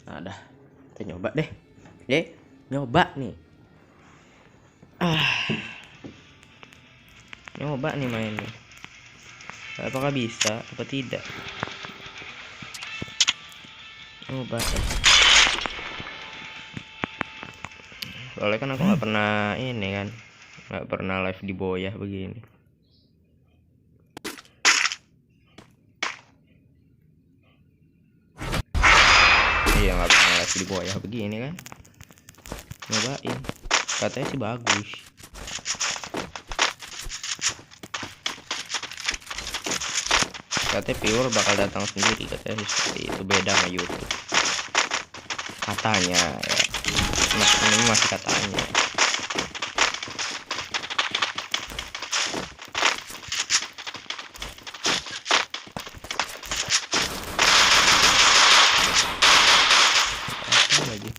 Nah, dah. Kita nyoba deh. Nyoba nih. Nyoba nih mainnya. Apakah bisa? Apa tidak? Nyoba. Soalnya kan aku nggak pernah ini kan, nggak pernah live di Boyah begini. Iya, nggak pernah live di Boyah begini kan. Nyobain, katanya sih bagus. Katanya viewer bakal datang sendiri, katanya seperti itu, beda sama YouTube. Katanya ya, ini masih katanya. Apa lagi?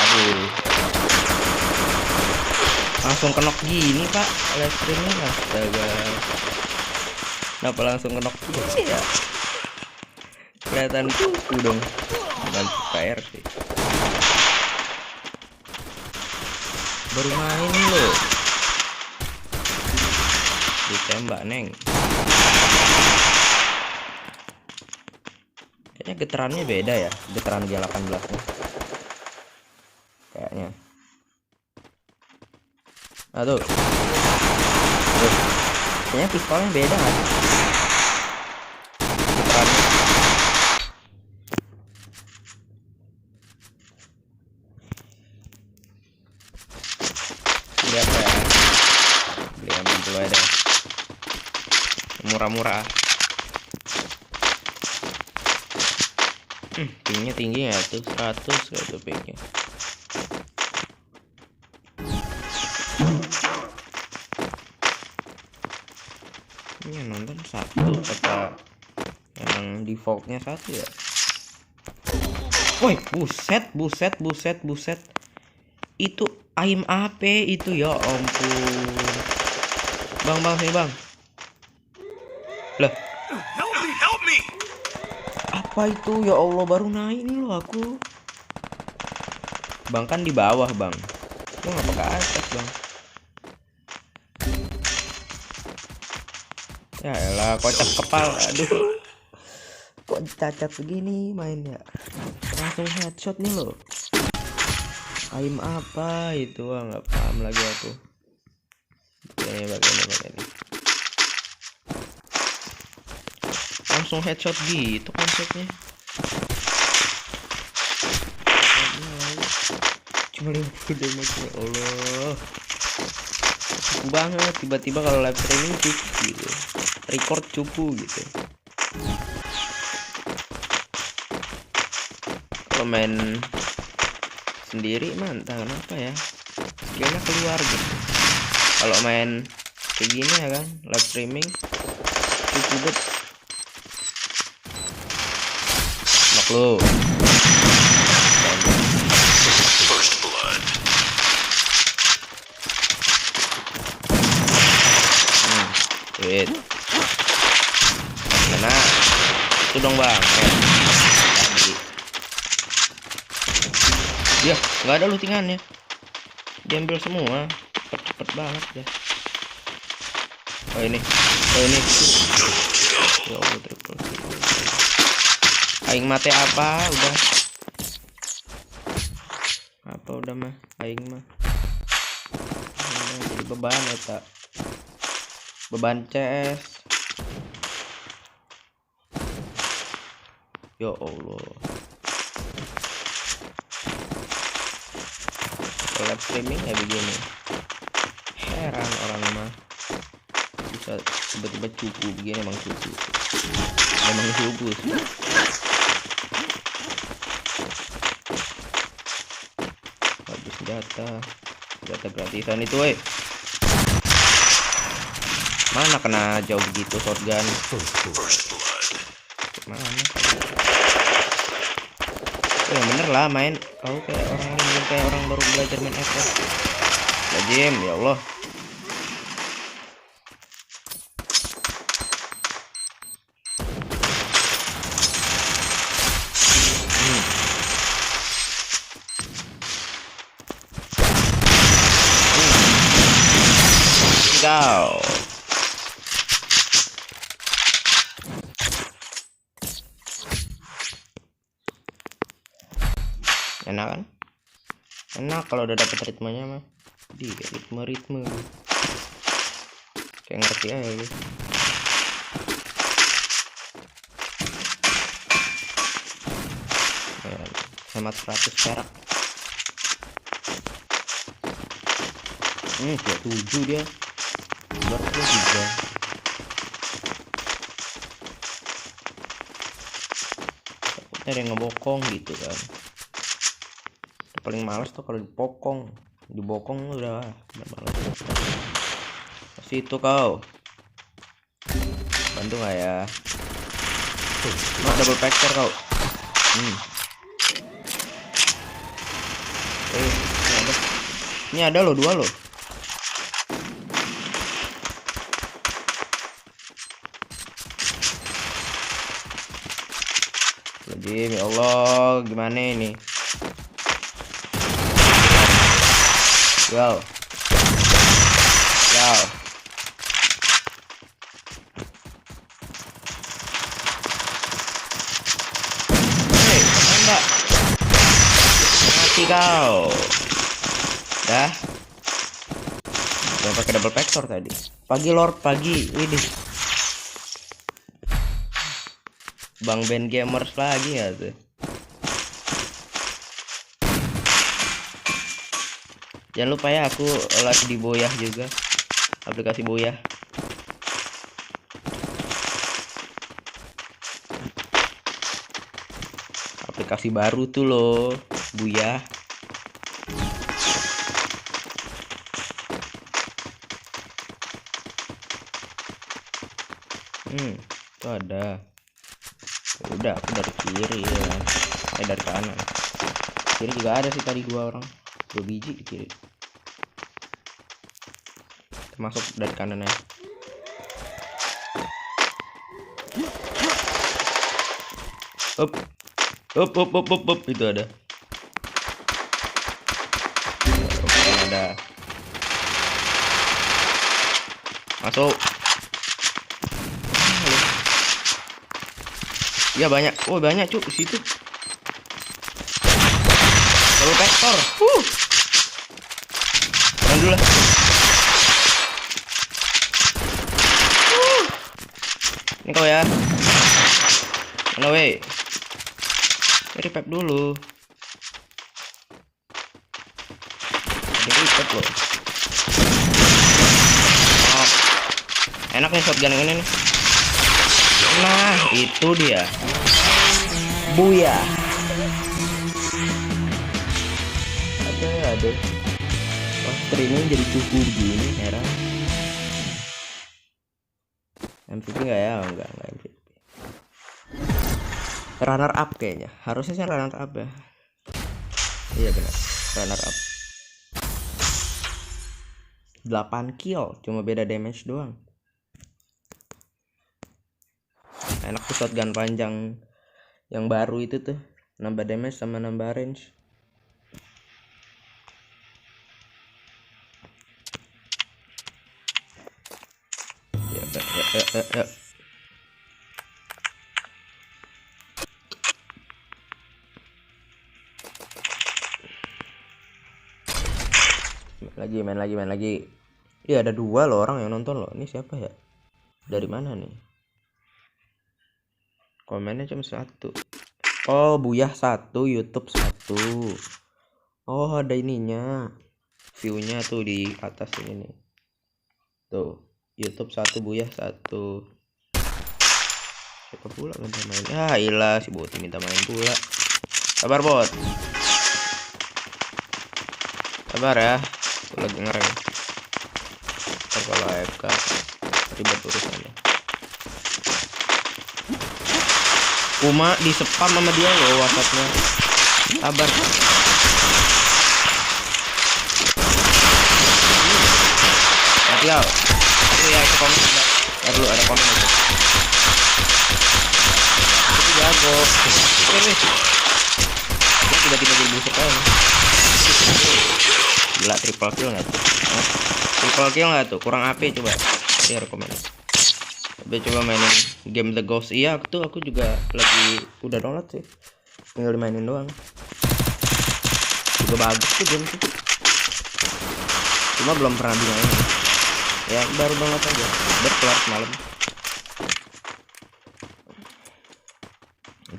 Aduh, langsung kenok gini pak live streamnya. Astaga, kenapa langsung kenok gini ya? Kelihatan kuku dong. Bantu PR sih. Baru main lo, ditembak neng. Kayaknya getarannya beda ya, getaran G18 nya kayaknya. Aduh, kayaknya pistolnya beda kan getarannya. Lihat ya, beli ambil dulu aja, murah-murah. Pingnya tinggi ya tuh, 100 gitu pingnya. Ini yang nonton 1 apa emang defaultnya 1 ya? Woi, buset. Itu aim AP itu, ya ampun. Bang, sini bang. Lah, help me. Apa itu, ya Allah, baru naik nih lo aku. Bang kan di bawah bang, lo ngapa ke atas bang? Ya elah, kocak kepala. Aduh, kok cacat begini mainnya. Langsung headshot nih lo. Aim apa itu, nggak paham lagi aku. Begini. Langsung headshot gitu konsepnya. Cuma 50 damage ya Allah. Cupu banget, tiba-tiba kalau live streaming cupu gitu. Record cupu gitu. Kalau main sendiri mah entah kenapa ya, skillnya keluar gitu. Kalau main kayak gini ya kan, live streaming cupu bet. Nok lu. First blood. Wait. Mana? Itu dong bang. Ya, nggak ada lootingannya. Diambil semua. Cepet banget ya. Oh ini. Ya Allah, triple. Aing mate apa? Udah mah. Aing mah. Jadi beban eta. Beban CS. Ya Allah. Live streaming ya begini. Heran orang mah bisa tiba-tiba cupu begini, emang cupu. Habis senjata gratisan itu, woi. Mana kena jauh begitu shotgun? Mana? Ya bener lah, main kau kayak orang baru belajar main FPS. Jam, ya Allah. kau. Enak kan? Enak kalau udah dapet ritmenya mah. Di ritme. Kayak ngerti aja gitu. Hemat 100 perak. Kayak 7 dia. Baru 3. Takutnya ada yang ngebokong gitu kan. Paling males tuh kalau dibokong udah males. Kasih itu kau. Bantu nggak ya? Double factor kau. Ini ada loh, 2 loh. Lagi, ya Allah, gimana ini? Wow. Hei, enggak. Mati kau. Dah. Jangan pakai double factor tadi. Pagi. Widih. Bang Ben Gamers lagi ya tuh. Jangan lupa ya, aku live di Boyah juga, aplikasi Boyah. Aplikasi baru tuh loh, Boyah. Itu ada. Udah, aku dari kiri ya. Dari kanan. Kiri juga ada sih tadi 2 orang. 2 biji di kiri. Termasuk dari kanannya. Up. Itu ada. Ada. Masuk. Ya banyak. Oh banyak cuk di situ. Double factor. Jangan dulu lah. Ini kau ya. Mana wey? Revive dulu. Dia revive loh. Enak nih shotgun yang ini nih. Nah, itu dia. Buya. Ada. Wah, streaming jadi cukup gini, heran. MVP enggak ya? Enggak MVP. Runner up kayaknya. Harusnya sih runner up ya. Iya benar. Runner up. 8 kill, cuma beda damage doang. Enak tuh shotgun panjang yang baru itu tuh, nambah damage sama nambah range. Ya. Main lagi. Iya ada 2 loh orang yang nonton loh. Ini siapa ya? Dari mana nih? Komennya cuma 1. Oh, Buyah 1, YouTube 1. Oh, ada ininya. View-nya tuh di atas ini nih. Tuh, YouTube 1, Buyah 1. Siapa pula minta main? Ya, ilah si bot minta main pula. Sabar, bot. Sabar ya. Aku lagi ngereng. Kalau AFK ribet urusannya. Uma di spam sama dia loh WhatsAppnya. Sabar. Mati kau. Itu ya itu komen enggak? Dulu ada komen itu. Itu jago. Ini. Dia tiba-tiba jadi busuk aja. Gila triple kill enggak tuh? Triple kill nggak tuh? Kurang AP coba. Dia rekomen. Coba mainin game The Ghost. Iya, aku juga lagi udah download sih. Tinggal dimainin doang. Juga bagus tuh game itu. Cuma belum pernah dimainin. Ya baru download aja. Baru kelar semalam.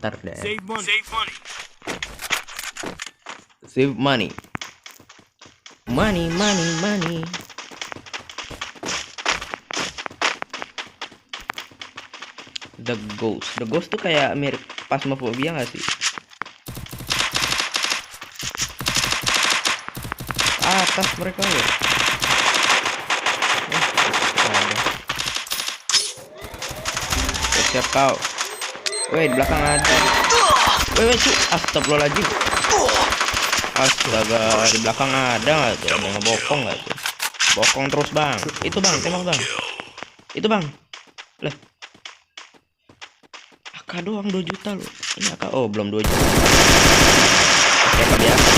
Ntar deh. Save money. Money. The Ghost tuh kayak mirip Phasmophobia nggak sih? Atas mereka loh. Siap kau. Weh, di belakang ada. Weh, cu. Astagfirullahaladzim. Astaga, di belakang ada nggak tuh? Ada ngebokong nggak tuh? Bokong terus bang. Itu bang, tembak bang. Itu bang. Lah. AK doang 2 juta loh. Ini AK. Oh, belum 2 juta. Oke, biasa.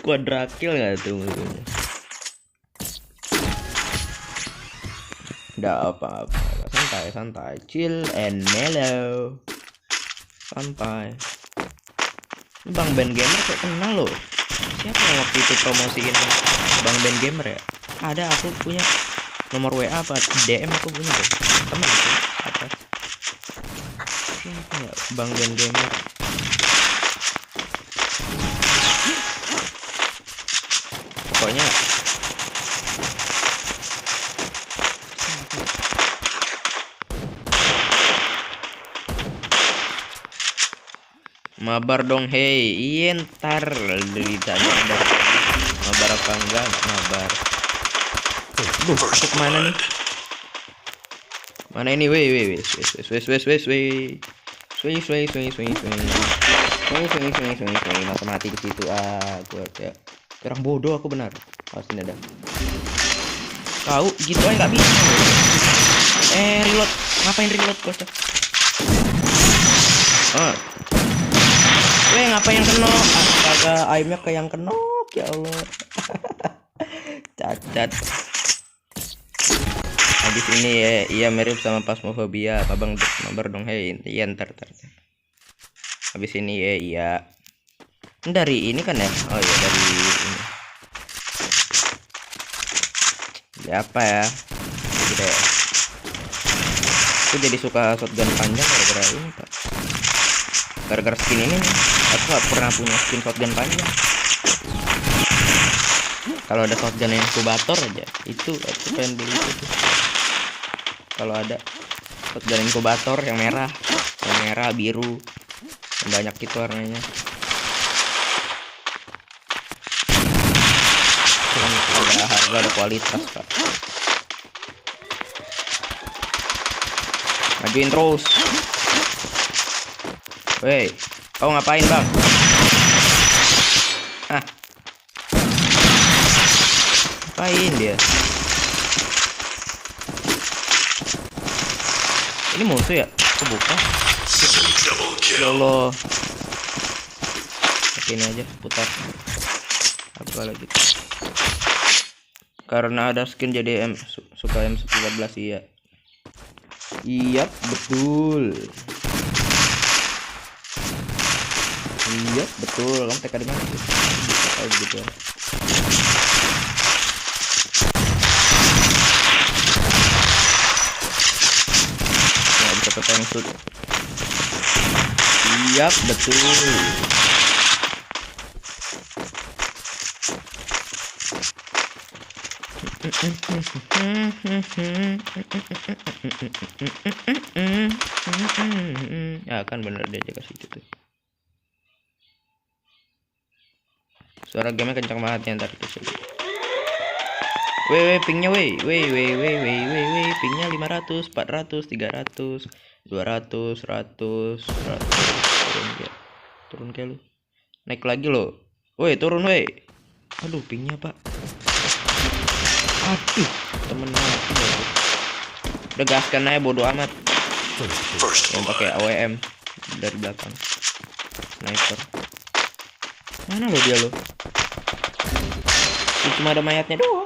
Quadrakil nggak tuh musuhnya? Nggak apa-apa. Santai. Chill and mellow. Santai. Bang Ben Gamer kok kenal loh. Siapa yang waktu itu promosiin Bang Ben Gamer ya? Ada, aku punya nomor WA apa DM aku punya tuh. Teman itu apa? Siapa ya? Bang Ben Gamer. Pokoknya mabar dong, hei. Iya ntar ditanya ada mabar apa enggak. Mabar. Aku kemana nih? Mana ini? Weh. Masa mati di situ. Gua kayak orang bodoh aku benar. Pasti ada. Kau gitu aja nggak bisa. Reload. Ngapain reload kocak? Ngapain yang kena? Astaga, aimnya ke yang kena. Ya Allah. Cacat. Habis ini ya, iya mirip sama Phasmophobia. Abang mabar dong, hei. Iya ntar. Habis ini ya, iya. Dari ini kan ya? Oh iya, dari ini. Dari apa ya? Gitu ya. Aku jadi suka shotgun panjang gara-gara ini, Pak. Gara-gara skin ini nih. Aku gak pernah punya skin shotgun panjang. Kalau ada shotgun yang inkubator aja, itu aku pengen beli itu. Kalau ada shotgun inkubator yang merah, biru, yang banyak itu warnanya. Ada harga, ada kualitas, Pak. Majuin terus. Weh, kau ngapain bang? Ngapain dia? Ini musuh ya? Kebuka. Ya Allah. Ini aja putar. Apa lagi? Karena ada skin jadi suka M14 iya. Iya betul. Iya betul. Kamu TK di mana sih? Bisa gitu. Nggak bisa ketemu shoot. Iya betul. Ya kan bener dia aja kasih gitu. Suara game kencang banget ya ntar itu. Weh pingnya weh pingnya 500 400 300 200 100 turun ke lu. Naik lagi lo. Weh turun weh. Aduh pingnya pak. Aduh temen aku. Udah gaskan aja bodo amat. Yang pakai AWM dari belakang. Sniper. Mana lo dia lo? Ini cuma ada mayatnya doang.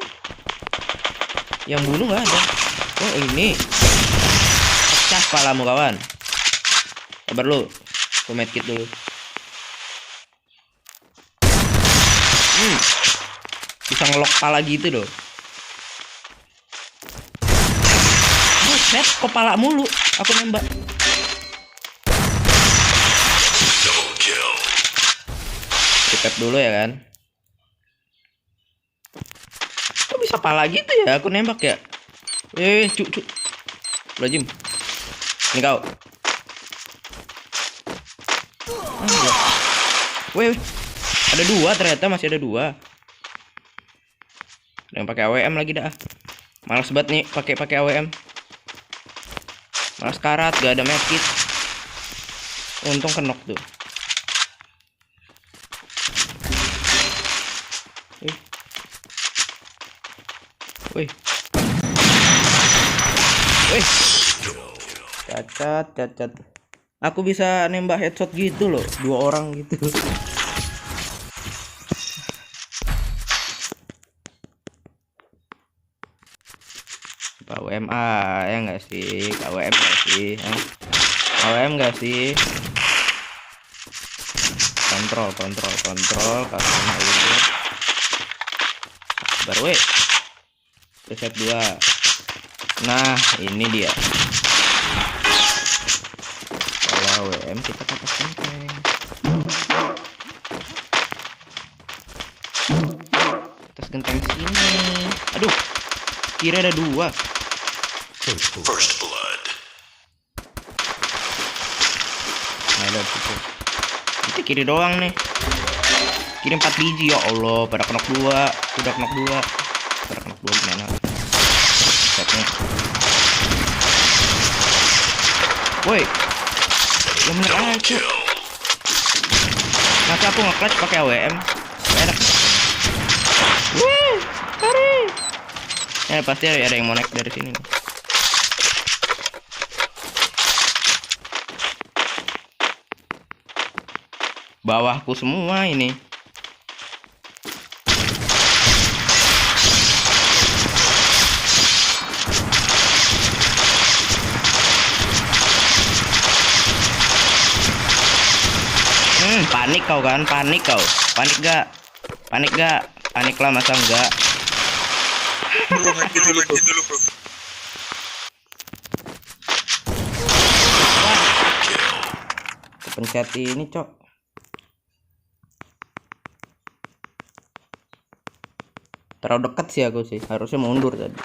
Yang bunuh nggak ada. Oh ini. Pecah kepalamu kawan. Sabar lu. Aku medkit dulu. Bisa ngelok kepala gitu loh. Buset, kepala mulu. Aku nembak. Cepet dulu ya kan. Kok bisa pala gitu ya? Aku nembak ya. Cuk. Lajim. Ini kau. Ada dua ternyata, masih ada dua. Ada yang pakai AWM lagi dah. Malas banget nih pakai AWM. Malas karat, gak ada medkit. Untung kenok tuh. Wih. Cacat. Aku bisa nembak headshot gitu loh, 2 orang gitu. KWMA ya nggak sih? KWM nggak sih? KWM nggak sih? Kontrol karena itu baru reset 2. Nah ini dia. Kalau WM kita pakai senteng. Atas genteng sini. Aduh, kira ada 2. First blood. Ada cukup. Itu kiri doang nih. Kiri 4 biji ya Allah, pada knock 2. Udah knock 2. Pada knock 2 gimana? Setnya. Woi. Yang bener aja. Masa aku nge-clutch pakai AWM? Enak. Wih, kari. Ya pasti ada yang mau naik dari sini nih. Bawahku semua ini. Panik kau kan? Panik kau. Panik gak? Panik lah masa enggak? Pencet ini cok. Terlalu dekat sih aku sih. Harusnya mundur tadi.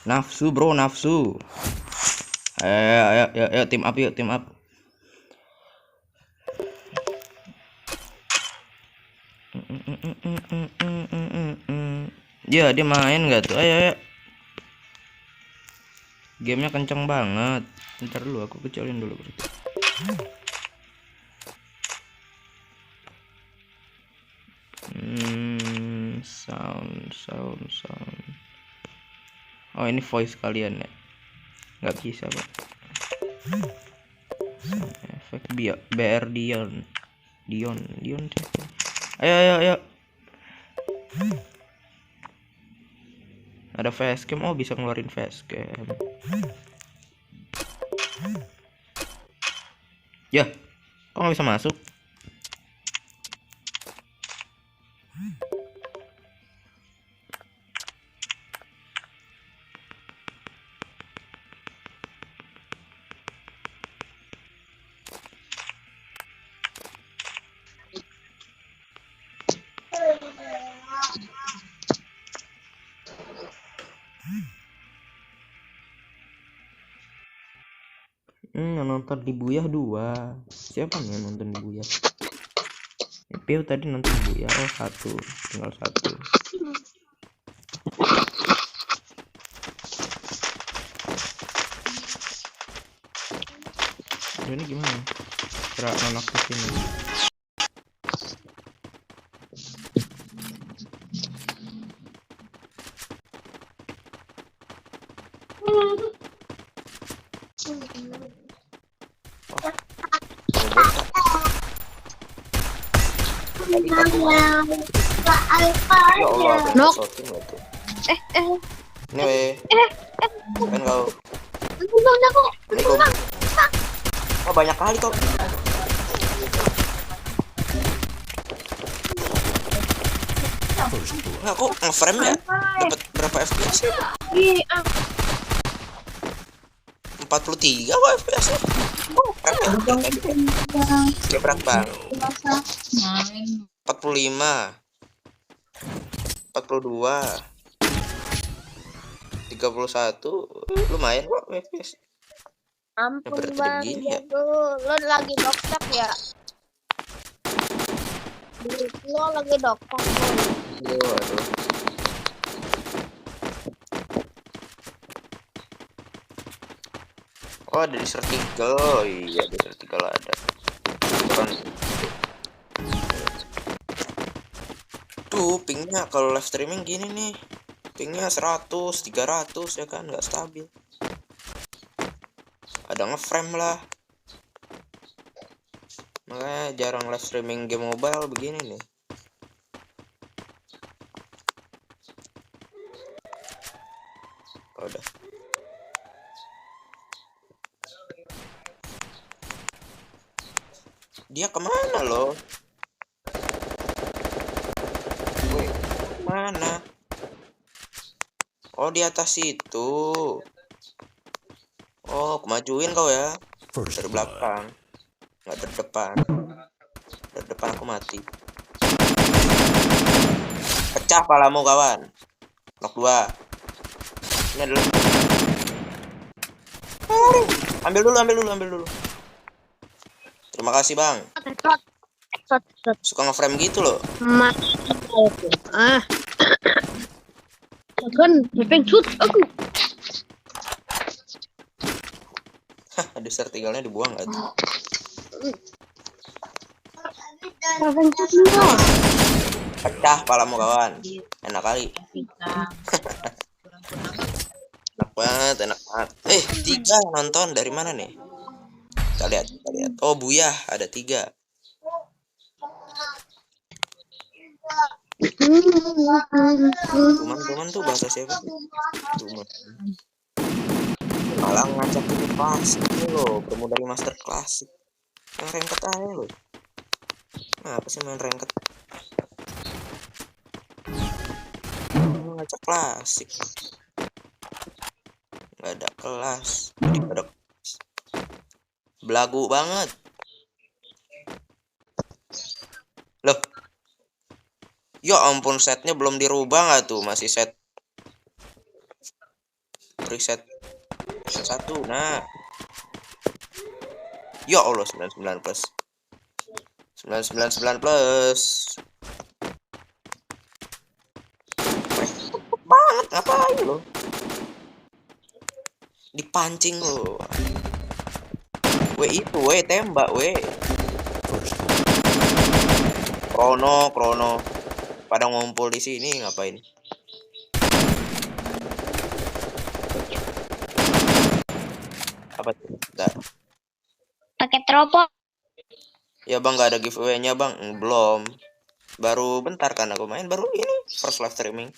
Nafsu bro, nafsu. Ayo team up yuk, team up. Ya dia main nggak tuh? Ayo. Gamenya kenceng banget. Ntar dulu aku kecilin dulu berarti. Sound. Oh ini voice kalian ya? Nggak bisa pak. Efek BR Dion. Ayo. Ada facecam. Oh bisa ngeluarin facecam. Ya, kok nggak bisa masuk? Yang nonton di Buyah 2. Siapa nih yang nonton di Buyah? Piu tadi nonton di Buyah. Oh 1. Tinggal 1. Ini gimana? Cara nonaktifin ini. Tadi satu main. Ya Allah, apa yang shooting gak tuh? Ini weh. Kan kau. Assalamualaikum. Oh, banyak kali kok. Nggak, kok nge-frame ya? Dapat berapa FPS? 43 kok FPS nya. Oh, frame ya? Kayak berat bang. 45, 42, 31, lumayan kok FPS. Ampun Berarti bang, begini ya? lo lagi dokter ya? Lo lagi dokter Waduh. Oh, ada di Sertigal. Oh iya, di Sertigal ada. Kan. Tuh, pingnya kalau live streaming gini nih. Pingnya 100, 300 ya kan, nggak stabil. Ada ngeframe lah. Makanya jarang live streaming game mobile begini nih. Oh, udah. Dia kemana loh? Woi, mana? Oh, di atas itu. Oh, kemajuin kau ya. Dari belakang. Nggak dari depan. Dari depan aku mati. Pecah palamu kawan. Knock 2. Ini adalah. Ambil dulu. Terima kasih bang. Suka ngeframe gitu loh. kan shoot aku. Hah, ada sertigalnya dibuang nggak tuh? Pecah palamu kawan. Enak kali. Enak banget. 3 yang nonton. Dari mana nih? Kita lihat. Oh, Buyah ada 3. Tuman tuh bahasa siapa sih? Tuman. Malah ngajak ini klasik nih loh. Bermula dari master klasik. Yang ranked aja loh. Apa sih main ranked? Ngajak klasik. Nggak ada kelas. Belagu banget. Loh. Ya ampun, setnya belum dirubah nggak tuh? Masih set preset 1. Nah. Ya Allah, 99 plus. 999 plus. Banget, ngapain lo? Dipancing lo. Itu, tembak, Krono. Pada ngumpul di sini ngapain? Apa tuh? Bentar. Pakai teropong. Ya bang, nggak ada giveaway-nya bang. Belum. Baru bentar kan aku main. Baru ini first live streaming.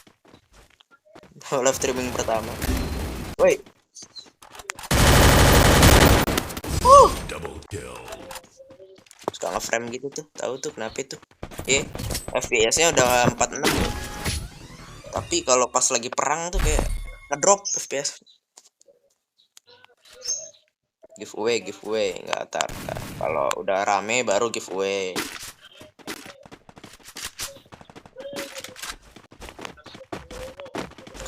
Live streaming pertama. Woi. Double kill. Suka nge-frame gitu tuh. Tahu tuh kenapa itu? FPS-nya udah 46 loh. Tapi kalau pas lagi perang tuh kayak ngedrop FPS. Giveaway nggak tar. Kalau udah rame baru giveaway.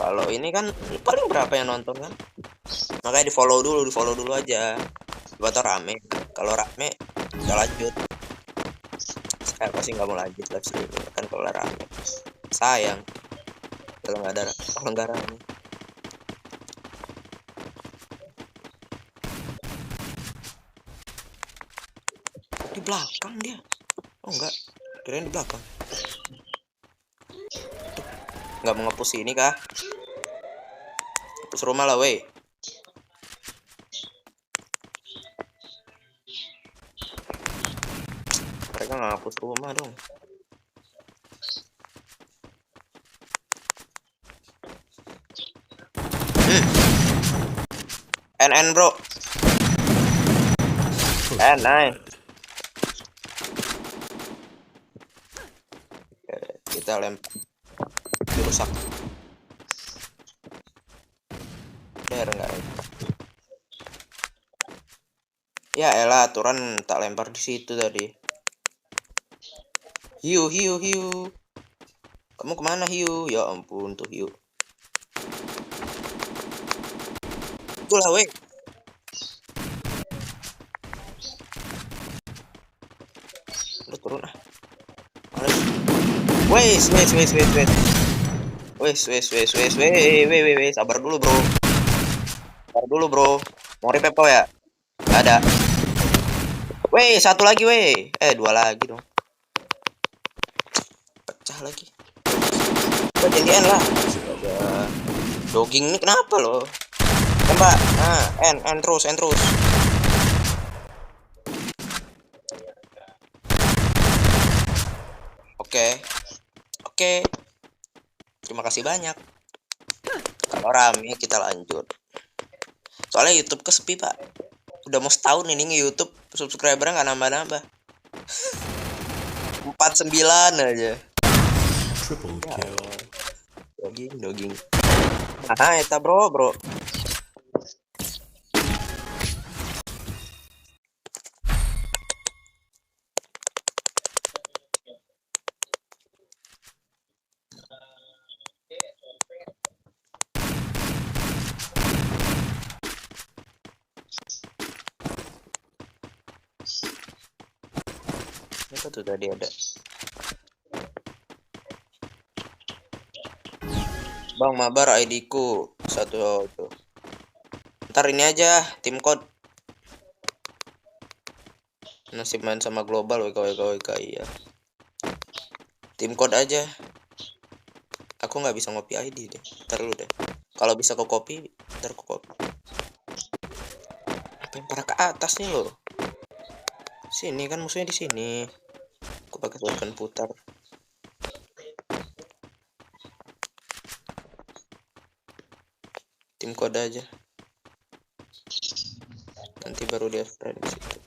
Kalau ini kan paling berapa yang nonton kan? Makanya di follow dulu aja. Buat rame. Kalau rame udah lanjut. Saya pasti nggak mau lanjut live streaming kan kalau rame. Sayang kalau nggak rame. Di belakang dia. Oh enggak, kirain di belakang. Nggak mau ngepus ini kah? Ngepus rumah lah weh. Mereka nggak ngapus rumah dong. N bro. Nice. Oke, kita lempar. Dirusak. Bener enggak? Ya elah, aturan tak lempar di situ tadi. Hiu. Kamu kemana hiu? Ya ampun tuh hiu. Itulah weh. Udah turun ah. Males. Wes. Wes. Sabar dulu bro. Mau revive kau ya? Nggak ada. Weh, satu lagi weh. Dua lagi dong. Pecah lagi. Udah gantian lah. Astaga. Dogging ini kenapa loh? Tembak. Nah, N terus. Oke. Terima kasih banyak. Kalau rame kita lanjut. Soalnya YouTube kesepi, Pak. Udah mau setahun ini nge-YouTube, subscriber nggak nambah-nambah. 49 aja. Triple Ya kill. Allah. Dogging. Nah, eta bro. Apa tuh tadi ada? Bang mabar ID ku satu tuh. Ntar ini aja tim code. Nasib main sama global WK iya. Tim code aja. Aku nggak bisa ngopi ID deh. Ntar lu deh. Kalau bisa kau copy, ntar kau copy. Apa yang parah ke atas nih lo? Sini kan musuhnya di sini. Aku pakai token putar. Tim kode aja. Nanti baru dia friend di situ.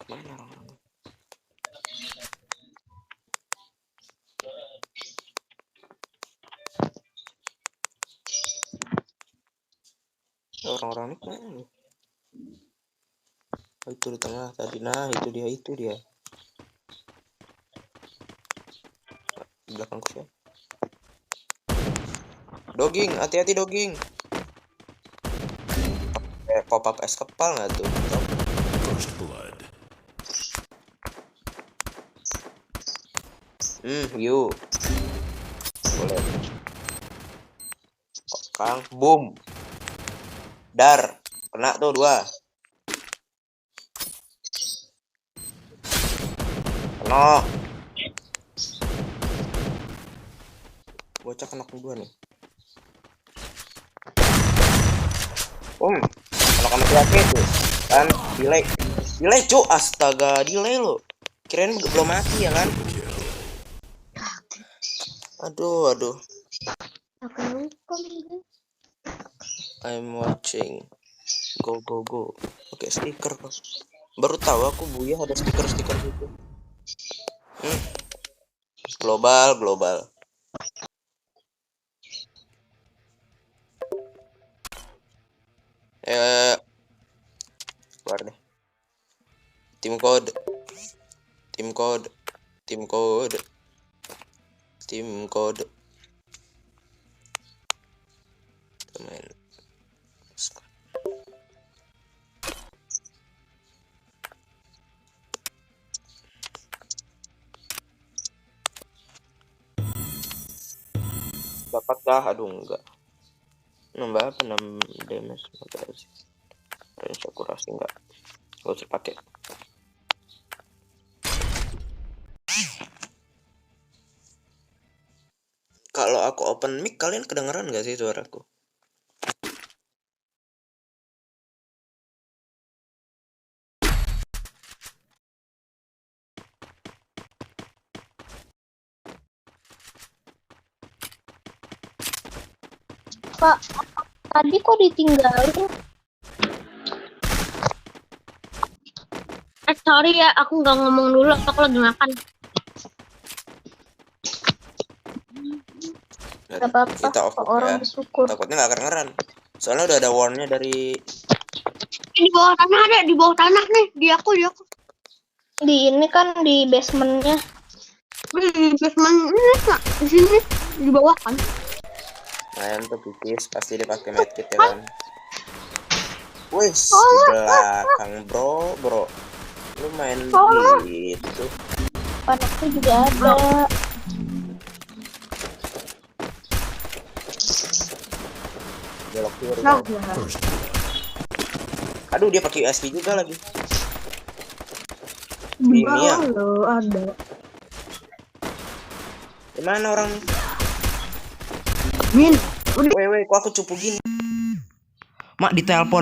Kemana orang-orang? Orang-orang ini kemana nih? Oh, itu di tengah tadi. Nah, itu dia. Di belakangku siapa? Dogging, hati-hati dogging. Pop up es kepal nggak tuh? First blood. Yuk. Boleh. Kang, boom. Dar, kena tuh 2. Kena. Bocah kena 2 nih. Kena hati-hati tuh. Kan, delay cu, astaga, delay lo. Kirain belum mati ya kan? Aduh. I'm watching. Go. Oke, stiker. Baru tahu aku Buya ada stiker gitu. Global. Keluar deh. Tim code. Temen. Dapatkah? Aduh enggak. Nambah apa? 6 damage. Makasih. Range akurasi enggak. Gak usah pakai. Kalau aku open mic, kalian kedengeran gak sih suaraku? Pak, tadi kok ditinggalin? Sorry ya, aku nggak ngomong dulu, aku lagi makan. Gak apa-apa, Kita off kok orang ya. bersyukur. Takutnya nggak kedengeran. Soalnya udah ada warnnya dari Di bawah tanah ada, di bawah tanah nih, di aku. Di ini kan di basementnya. Di basement ini nggak? Di sini, di bawah kan? main tuh pipis pasti dipakai medkit ya kan. Wes di belakang bro. Lu main gitu. Panasnya juga ada. Belok kiri. Nah, First blood. Aduh dia pakai USP juga lagi. Ini ya. lo ada. Gimana orang nih? Min, Weh, kok aku cupu gini? Mak ditelepon